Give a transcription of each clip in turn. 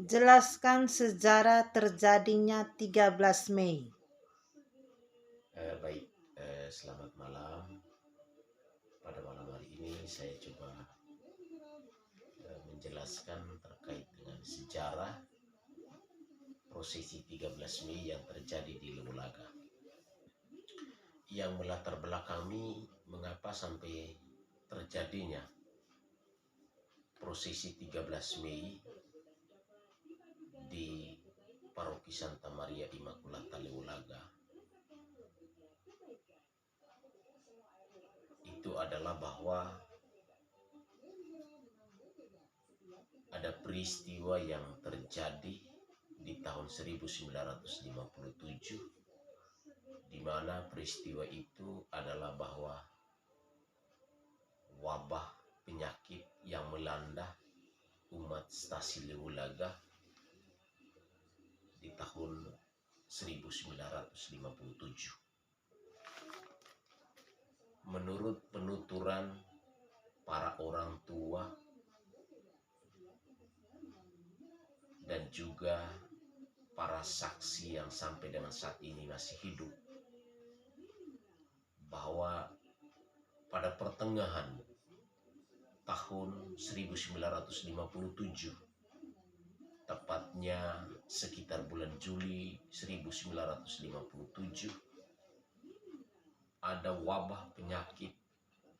Jelaskan sejarah terjadinya 13 Mei. Baik, selamat malam. Pada malam hari ini saya coba menjelaskan terkait dengan sejarah prosesi 13 Mei yang terjadi di Lewulaga. Yang melatar belakangi mengapa sampai terjadinya prosesi 13 Mei di Paroki Santa Maria Immaculata Lewulaga. Itu adalah bahwa ada peristiwa yang terjadi di tahun 1957, di mana peristiwa itu adalah bahwa wabah penyakit yang melanda umat Stasi Lewulaga di tahun 1957. Menurut penuturan para orang tua dan juga para saksi yang sampai dengan saat ini masih hidup, bahwa pada pertengahan tahun 1957, tepatnya sekitar bulan Juli 1957, ada wabah penyakit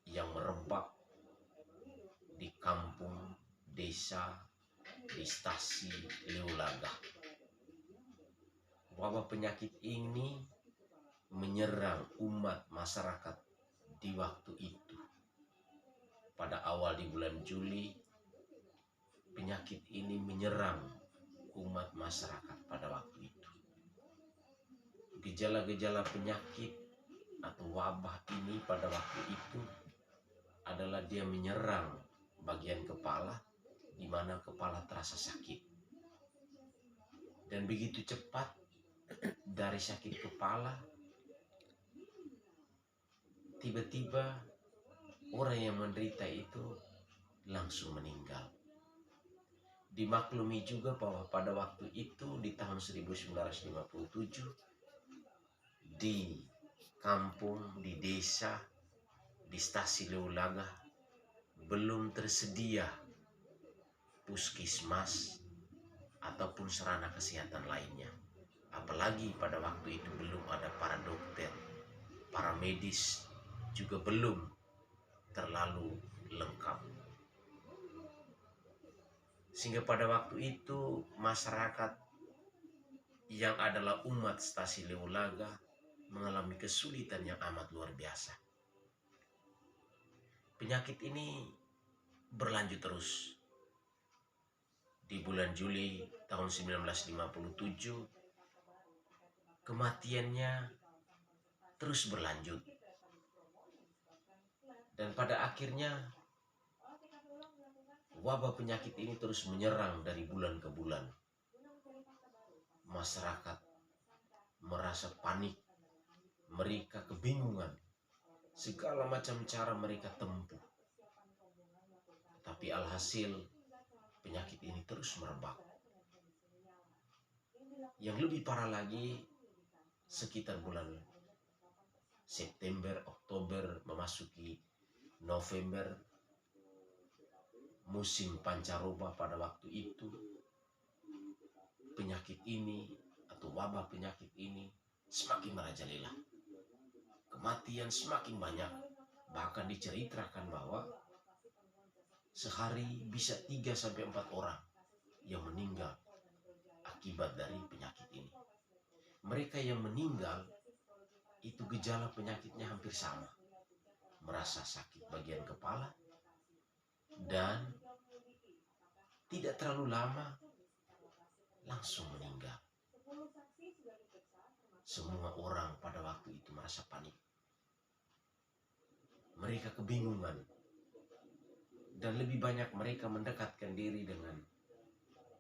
yang merebak di kampung, desa, di Stasi Lewulaga. Wabah penyakit ini menyerang umat masyarakat di waktu itu. Pada awal di bulan Juli, penyakit ini menyerang umat masyarakat pada waktu itu. Gejala-gejala penyakit atau wabah ini pada waktu itu adalah dia menyerang bagian kepala, di mana kepala terasa sakit. Dan begitu cepat dari sakit kepala, tiba-tiba orang yang menderita itu langsung meninggal. Dimaklumi juga bahwa pada waktu itu di tahun 1957, di kampung, di desa, di Stasi Lewulaga belum tersedia puskesmas ataupun sarana kesehatan lainnya. Apalagi pada waktu itu belum ada para dokter, para medis juga belum terlalu lengkap. Sehingga pada waktu itu masyarakat yang adalah umat Stasi Lewulaga mengalami kesulitan yang amat luar biasa. Penyakit ini berlanjut terus. Di bulan Juli tahun 1957, kematiannya terus berlanjut. Dan pada akhirnya wabah penyakit ini terus menyerang dari bulan ke bulan. Masyarakat merasa panik, mereka kebingungan, segala macam cara mereka tempuh. Tapi alhasil penyakit ini terus merebak. Yang lebih parah lagi, sekitar bulan September, Oktober, memasuki November, musim pancaroba pada waktu itu, penyakit ini atau wabah penyakit ini semakin merajalela. Kematian semakin banyak. Bahkan diceritakan bahwa sehari bisa 3-4 orang yang meninggal akibat dari penyakit ini. Mereka yang meninggal itu gejala penyakitnya hampir sama. Merasa sakit bagian kepala dan tidak terlalu lama langsung meninggal. Semua orang pada waktu itu merasa panik. Mereka kebingungan. Dan lebih banyak mereka mendekatkan diri dengan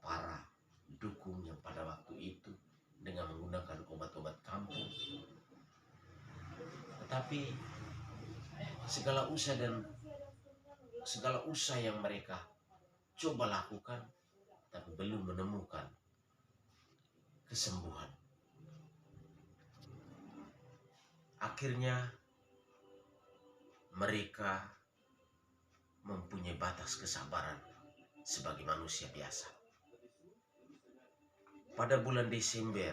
para dukung yang pada waktu itu dengan menggunakan obat-obat kampung. Tetapi segala usaha yang mereka coba lakukan tapi belum menemukan kesembuhan. Akhirnya mereka mempunyai batas kesabaran sebagai manusia biasa. Pada bulan Desember,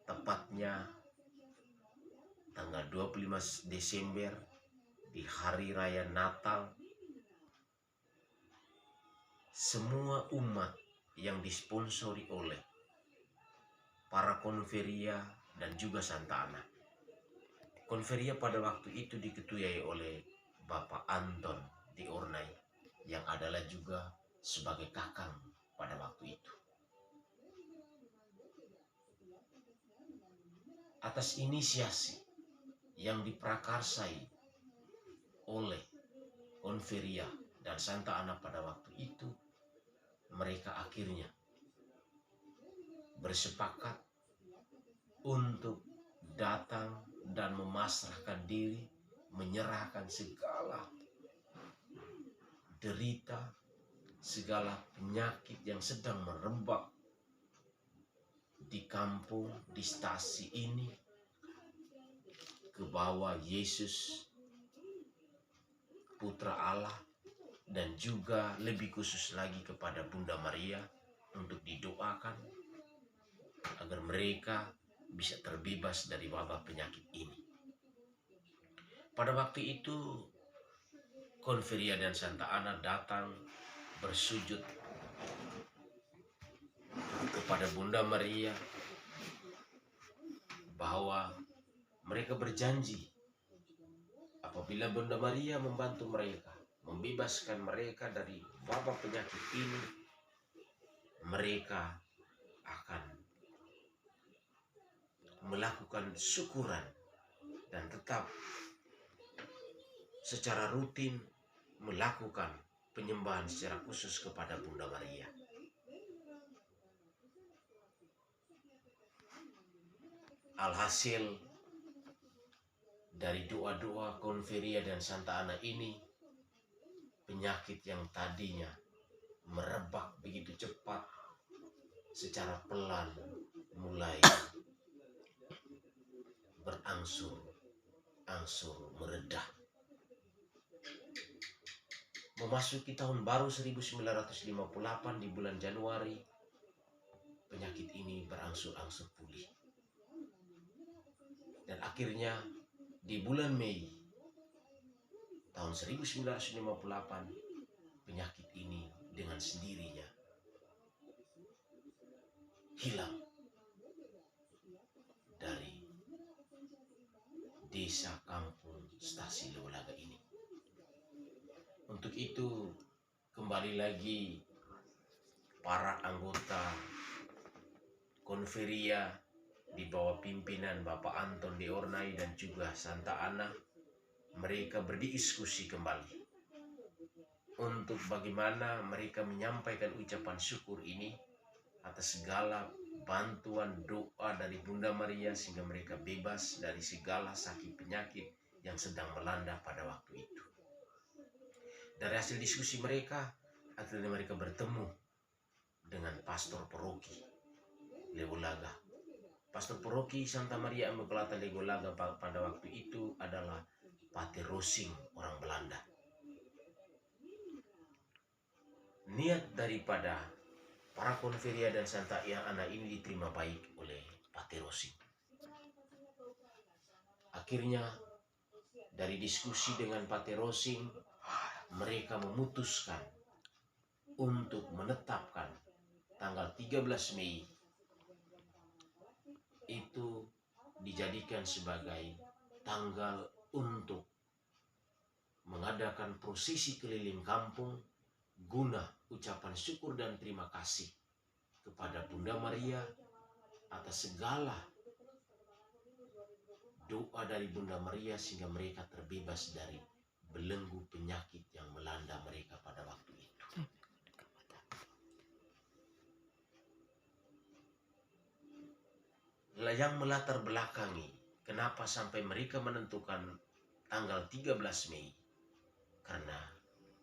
tepatnya tanggal 25 Desember di hari raya Natal, semua umat yang disponsori oleh para konferia dan juga Santa Ana. Konferia pada waktu itu diketuai oleh Bapak Anton di Ornai yang adalah juga sebagai kakang pada waktu itu. Atas inisiasi yang diprakarsai oleh konferia dan Santa Ana pada waktu itu, mereka akhirnya bersepakat untuk datang dan memasrahkan diri, menyerahkan segala derita, segala penyakit yang sedang merebak di kampung, di stasi ini, ke bawah Yesus, Putra Allah, dan juga lebih khusus lagi kepada Bunda Maria untuk didoakan agar mereka bisa terbebas dari wabah penyakit ini. Pada waktu itu, Konferia dan Santa Ana datang bersujud kepada Bunda Maria bahwa mereka berjanji apabila Bunda Maria membantu mereka, membebaskan mereka dari wabah penyakit ini, mereka akan melakukan syukuran dan tetap secara rutin melakukan penyembahan secara khusus kepada Bunda Maria. Alhasil dari doa-doa konferia dan Santa Ana ini, penyakit yang tadinya merebak begitu cepat secara pelan mulai berangsur-angsur meredah. Memasuki tahun baru 1958 di bulan Januari, penyakit ini berangsur-angsur pulih. Dan akhirnya di bulan Mei tahun 1958, penyakit ini dengan sendirinya hilang dari desa kampung Stasi Lewalaga ini. Untuk itu kembali lagi para anggota konferia di bawah pimpinan Bapak Anton de Ornai dan juga Santa Ana, mereka berdiskusi kembali untuk bagaimana mereka menyampaikan ucapan syukur ini atas segala bantuan doa dari Bunda Maria sehingga mereka bebas dari segala sakit penyakit yang sedang melanda pada waktu itu. Dari hasil diskusi mereka, akhirnya mereka bertemu dengan pastor paroki Lewalaga. Pastor paroki Santa Maria Immaculata Lewalaga pada waktu itu adalah Pater Rosing, orang Belanda. Niat daripada para konferia dan Santa Ana ini diterima baik oleh Pater Rosing. Akhirnya dari diskusi dengan Pater Rosing, mereka memutuskan untuk menetapkan tanggal 13 Mei itu dijadikan sebagai tanggal untuk mengadakan prosesi keliling kampung guna ucapan syukur dan terima kasih kepada Bunda Maria atas segala doa dari Bunda Maria sehingga mereka terbebas dari belenggu penyakit yang melanda mereka pada waktu itu. Yang melatar belakangi kenapa sampai mereka menentukan tanggal 13 Mei, karena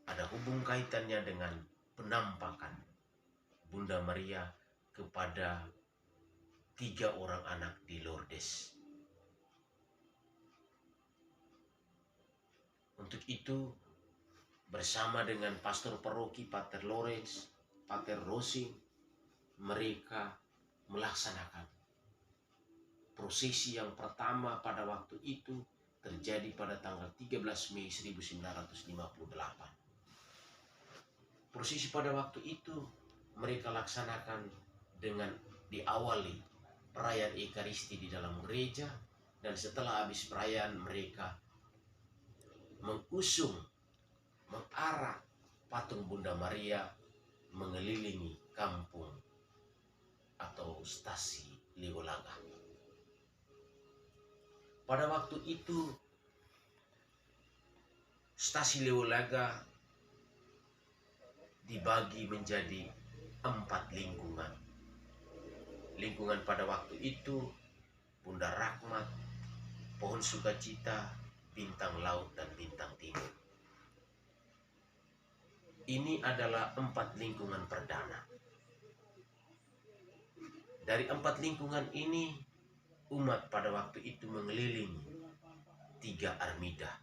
ada hubung kaitannya dengan penampakan Bunda Maria kepada 3 orang anak di Lourdes. Untuk itu, bersama dengan pastor paroki Pater Lawrence, Pater Rosing, mereka melaksanakan prosesi yang pertama pada waktu itu terjadi pada tanggal 13 Mei 1958. Prosesi pada waktu itu mereka laksanakan dengan diawali perayaan Ekaristi di dalam gereja, dan setelah habis perayaan mereka mengusung, mengarak patung Bunda Maria mengelilingi kampung atau stasi Liwolaga. Pada waktu itu stasi Liwolaga dibagi menjadi 4 lingkungan. Lingkungan pada waktu itu Bunda Rahmat, Pohon Sukacita, Bintang Laut, dan Bintang Timur. Ini adalah 4 lingkungan perdana. Dari 4 lingkungan ini, umat pada waktu itu mengelilingi 3 armida.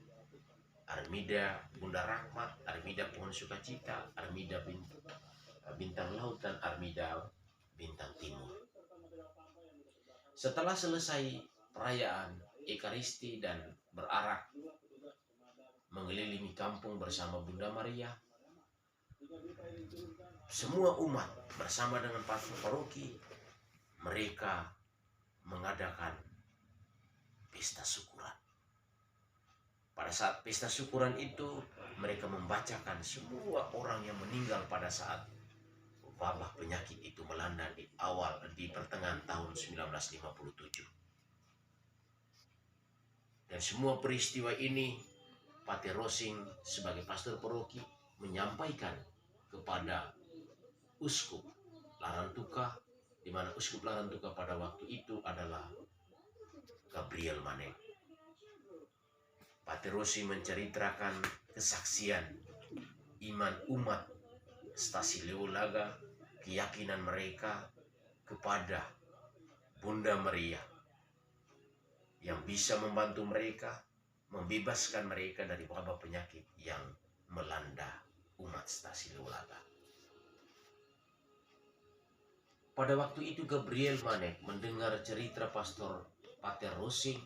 Armida Bunda Rahmat, armida Pohon Sukacita, armida Bintang Laut, dan armida Bintang Timur. Setelah selesai perayaan Ekaristi dan berarak mengelilingi kampung bersama Bunda Maria, semua umat bersama dengan pastor paroki mereka mengadakan pesta syukuran. Pada saat pesta syukuran itu mereka membacakan semua orang yang meninggal pada saat wabah penyakit itu melanda di pertengahan tahun 1957. Dan semua peristiwa ini Pater Rosing sebagai pastor paroki menyampaikan kepada Uskup Larantuka, di mana Uskup Larantuka pada waktu itu adalah Gabriel Manek. Pater Rosing menceritakan kesaksian iman umat stasi Liwolaga, keyakinan mereka kepada Bunda Maria yang bisa membantu mereka, membebaskan mereka dari wabah penyakit yang melanda umat stasi Liwolaga. Pada waktu itu Gabriel Manek mendengar cerita pastor Pater Rosing,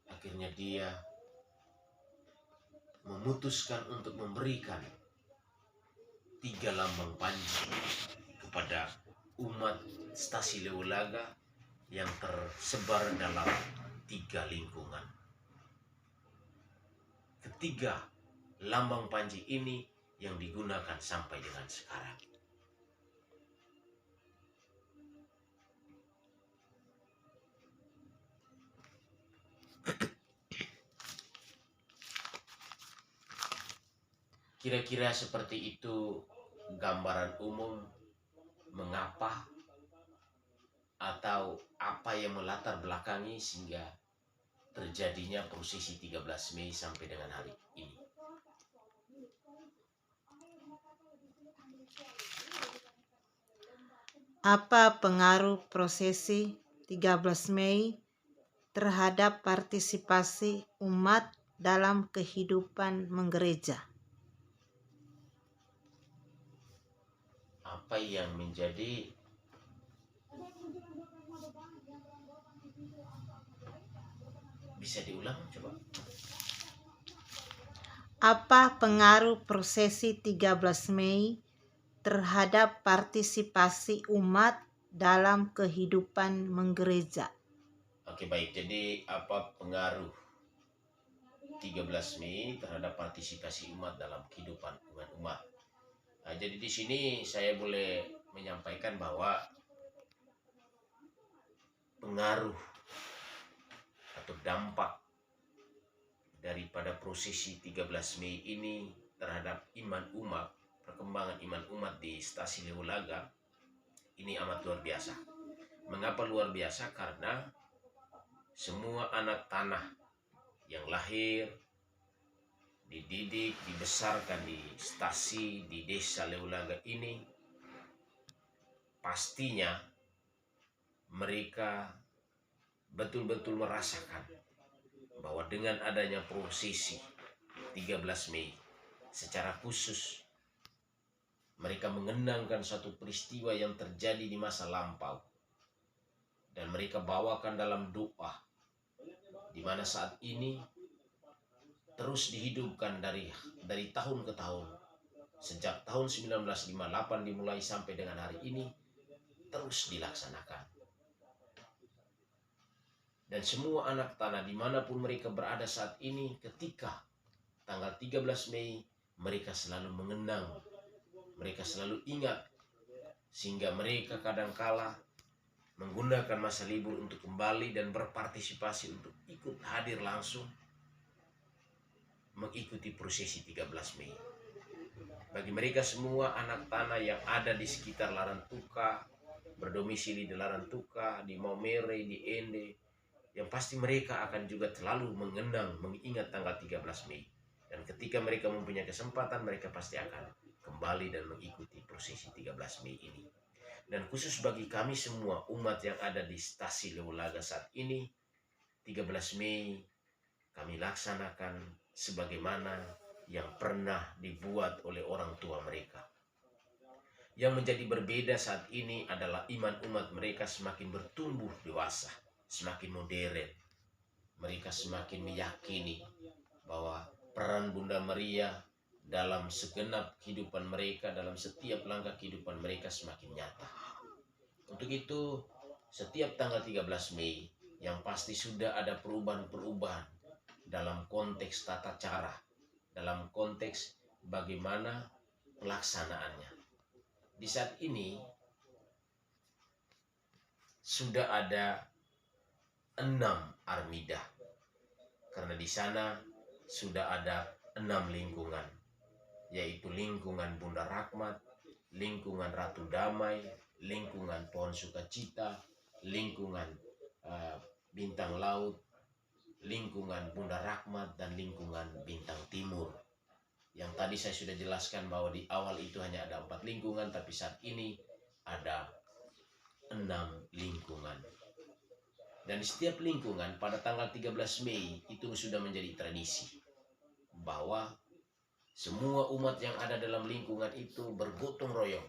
akhirnya dia memutuskan untuk memberikan 3 lambang panji kepada umat stasi Liwolaga yang tersebar dalam 3 lingkungan. Ketiga lambang panji ini yang digunakan sampai dengan sekarang. Kira-kira seperti itu gambaran umum mengapa atau apa yang melatar belakangi sehingga terjadinya prosesi 13 Mei sampai dengan hari ini. Apa pengaruh prosesi 13 Mei terhadap partisipasi umat dalam kehidupan menggereja? Apa yang menjadi bisa diulang coba? Apa pengaruh prosesi 13 Mei terhadap partisipasi umat dalam kehidupan menggereja? Oke, baik. Jadi apa pengaruh 13 Mei terhadap partisipasi umat dalam kehidupan umat? Nah, jadi di sini saya boleh menyampaikan bahwa pengaruh atau dampak daripada prosesi 13 Mei ini terhadap iman umat, perkembangan iman umat di stasi Liwolaga ini amat luar biasa. Mengapa luar biasa? Karena semua anak tanah yang lahir, dididik, dibesarkan di stasi di desa Liwolaga ini pastinya mereka betul-betul merasakan bahwa dengan adanya prosesi 13 Mei secara khusus mereka mengenangkan suatu peristiwa yang terjadi di masa lampau dan mereka bawakan dalam doa, di mana saat ini terus dihidupkan dari tahun ke tahun. Sejak tahun 1958 dimulai sampai dengan hari ini terus dilaksanakan. Dan semua anak tanah dimanapun mereka berada saat ini, ketika tanggal 13 Mei mereka selalu mengenang, mereka selalu ingat, sehingga mereka kadangkala menggunakan masa libur untuk kembali dan berpartisipasi untuk ikut hadir langsung mengikuti prosesi 13 Mei. Bagi mereka semua anak tanah yang ada di sekitar Larantuka, berdomisili di Larantuka, di Maumere, di Ende, yang pasti mereka akan juga selalu mengingat tanggal 13 Mei. Dan ketika mereka mempunyai kesempatan, mereka pasti akan kembali dan mengikuti prosesi 13 Mei ini. Dan khusus bagi kami semua umat yang ada di Stasi Leulaga saat ini, 13 Mei kami laksanakan sebagaimana yang pernah dibuat oleh orang tua mereka. Yang menjadi berbeda saat ini adalah iman umat mereka semakin bertumbuh dewasa, semakin modern. Mereka semakin meyakini bahwa peran Bunda Maria dalam segenap kehidupan mereka, dalam setiap langkah kehidupan mereka semakin nyata. Untuk itu, setiap tanggal 13 Mei yang pasti sudah ada perubahan-perubahan dalam konteks tata cara, dalam konteks bagaimana pelaksanaannya. Di saat ini sudah ada 6 armida, karena di sana sudah ada 6 lingkungan, yaitu lingkungan Bunda Rahmat, lingkungan Ratu Damai, lingkungan Pohon Sukacita, lingkungan Bintang Laut, lingkungan Bunda Rahmat, dan lingkungan Bintang Timur. Yang tadi saya sudah jelaskan bahwa di awal itu hanya ada 4 lingkungan, tapi saat ini ada 6 lingkungan. Dan di setiap lingkungan pada tanggal 13 Mei itu sudah menjadi tradisi bahwa semua umat yang ada dalam lingkungan itu bergotong royong.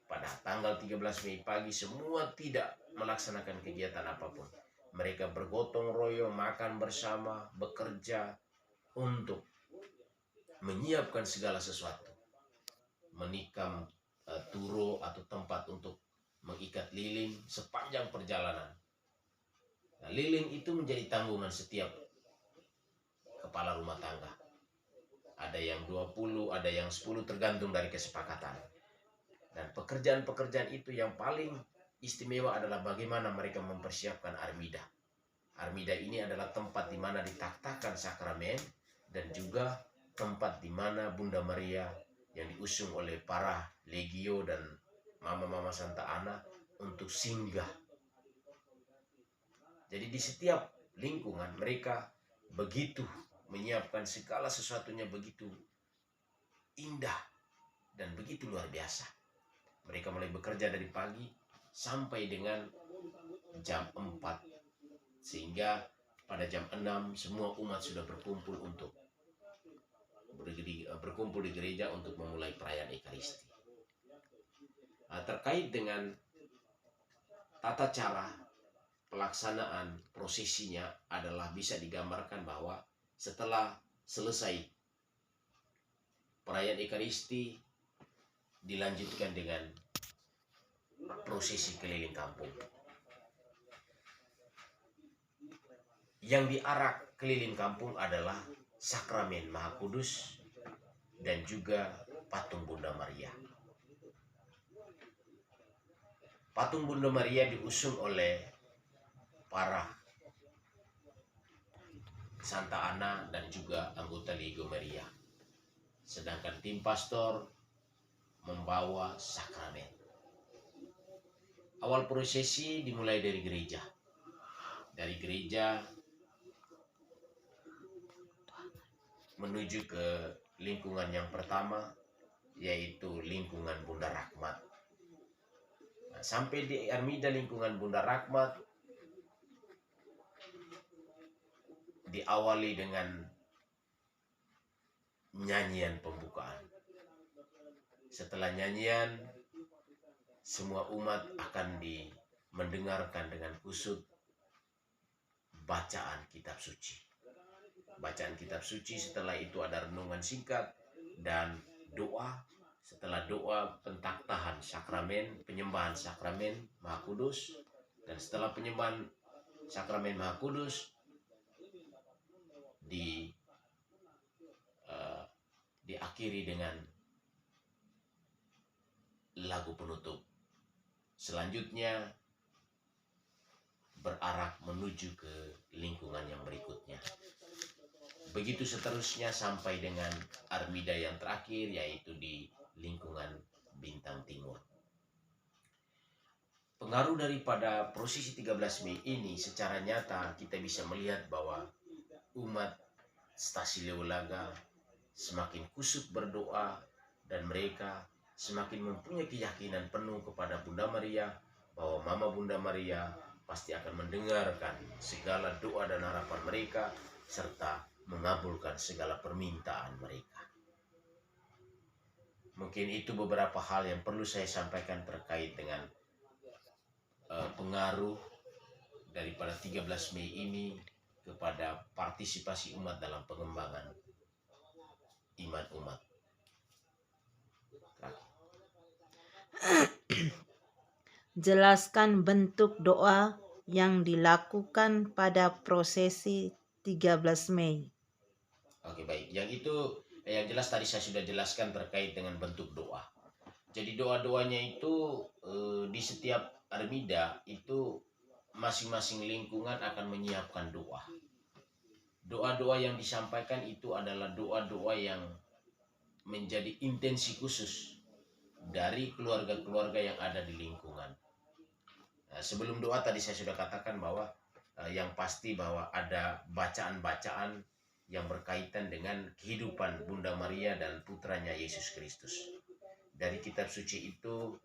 Pada tanggal 13 Mei pagi semua tidak melaksanakan kegiatan apapun. Mereka bergotong royong, makan bersama, bekerja untuk menyiapkan segala sesuatu. Menikam turo atau tempat untuk mengikat lilin sepanjang perjalanan. Nah, lilin itu menjadi tanggungan setiap kepala rumah tangga. Ada yang 20, ada yang 10, tergantung dari kesepakatan. Dan pekerjaan-pekerjaan itu yang paling istimewa adalah bagaimana mereka mempersiapkan armida. Armida ini adalah tempat di mana ditaktakan sakramen dan juga tempat di mana Bunda Maria yang diusung oleh para legio dan Mama-Mama Santa Ana untuk singgah. Jadi di setiap lingkungan mereka begitu menyiapkan segala sesuatunya begitu indah dan begitu luar biasa. Mereka mulai bekerja dari pagi sampai dengan jam 4. Sehingga pada jam 6 semua umat sudah berkumpul di gereja untuk memulai perayaan Ekaristi. Terkait dengan tata cara pelaksanaan prosesinya adalah bisa digambarkan bahwa setelah selesai perayaan Ekaristi dilanjutkan dengan prosesi keliling kampung. Yang diarak keliling kampung adalah sakramen Maha Kudus dan juga patung Bunda Maria. Patung Bunda Maria diusung oleh para Santa Ana dan juga anggota Legio Maria. Sedangkan tim pastor membawa sakramen. Awal prosesi dimulai dari gereja. Dari gereja menuju ke lingkungan yang pertama, yaitu lingkungan Bunda Rahmat. Nah, sampai di Armida lingkungan Bunda Rahmat diawali dengan nyanyian pembukaan. Setelah nyanyian, semua umat akan mendengarkan dengan kusut bacaan kitab suci. Bacaan kitab suci, setelah itu ada renungan singkat dan doa. Setelah doa, pentaktahan sakramen, penyembahan sakramen Maha Kudus. Dan setelah penyembahan sakramen Maha Kudus, diakhiri dengan lagu penutup. Selanjutnya berarah menuju ke lingkungan yang berikutnya. Begitu seterusnya sampai dengan Armida yang terakhir, yaitu di lingkungan Bintang Timur. Pengaruh daripada prosesi 13 Mei ini secara nyata kita bisa melihat bahwa umat Stasi Leulaga semakin kusut berdoa dan mereka semakin mempunyai keyakinan penuh kepada Bunda Maria, bahwa Mama Bunda Maria pasti akan mendengarkan segala doa dan harapan mereka serta mengabulkan segala permintaan mereka. Mungkin itu beberapa hal yang perlu saya sampaikan terkait dengan pengaruh daripada 13 Mei ini kepada partisipasi umat dalam pengembangan iman umat. Jelaskan bentuk doa yang dilakukan pada prosesi 13 Mei. Oke, baik. Yang itu yang jelas tadi saya sudah jelaskan terkait dengan bentuk doa. Jadi doa-doanya itu di setiap Armida itu masing-masing lingkungan akan menyiapkan doa. Doa-doa yang disampaikan itu adalah doa-doa yang menjadi intensi khusus dari keluarga-keluarga yang ada di lingkungan. Nah, sebelum doa tadi saya sudah katakan bahwa yang pasti bahwa ada bacaan-bacaan yang berkaitan dengan kehidupan Bunda Maria dan putranya Yesus Kristus. Dari kitab suci itu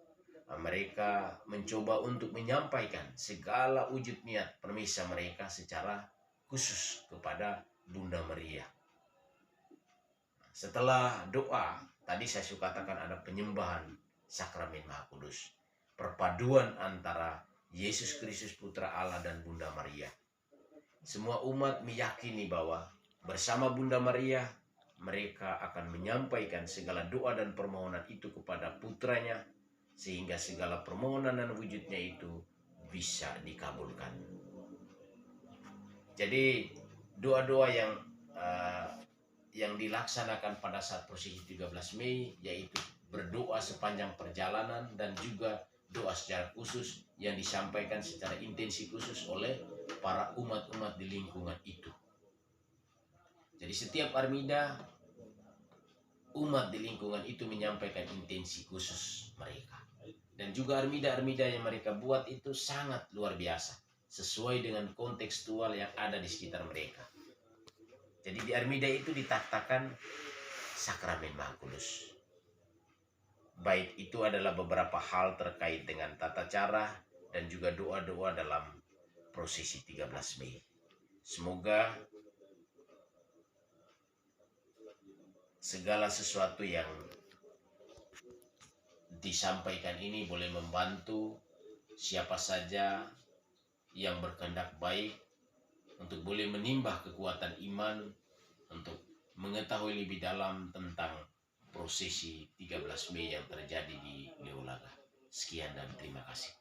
mereka mencoba untuk menyampaikan segala wujud niat permisa mereka secara khusus kepada Bunda Maria. Setelah doa, tadi saya sudah katakan ada penyembahan sakramen Maha Kudus. Perpaduan antara Yesus Kristus Putra Allah dan Bunda Maria. Semua umat meyakini bahwa bersama Bunda Maria, mereka akan menyampaikan segala doa dan permohonan itu kepada putranya, sehingga segala permohonan dan wujudnya itu bisa dikabulkan. Jadi doa-doa yang dilaksanakan pada saat prosesi 13 Mei yaitu berdoa sepanjang perjalanan dan juga doa secara khusus yang disampaikan secara intensi khusus oleh para umat-umat di lingkungan itu. Jadi setiap Armida, umat di lingkungan itu menyampaikan intensi khusus mereka. Dan juga Armida-Armida yang mereka buat itu sangat luar biasa, sesuai dengan kontekstual yang ada di sekitar mereka. Jadi di Armida itu ditaktakan sakramen Maha Kudus. Baik itu adalah beberapa hal terkait dengan tata cara dan juga doa-doa dalam prosesi 13 Mei. Semoga segala sesuatu yang disampaikan ini boleh membantu siapa saja yang berkehendak baik untuk boleh menimbah kekuatan iman untuk mengetahui lebih dalam tentang prosesi 13 Mei yang terjadi di Leulaga. Sekian dan terima kasih.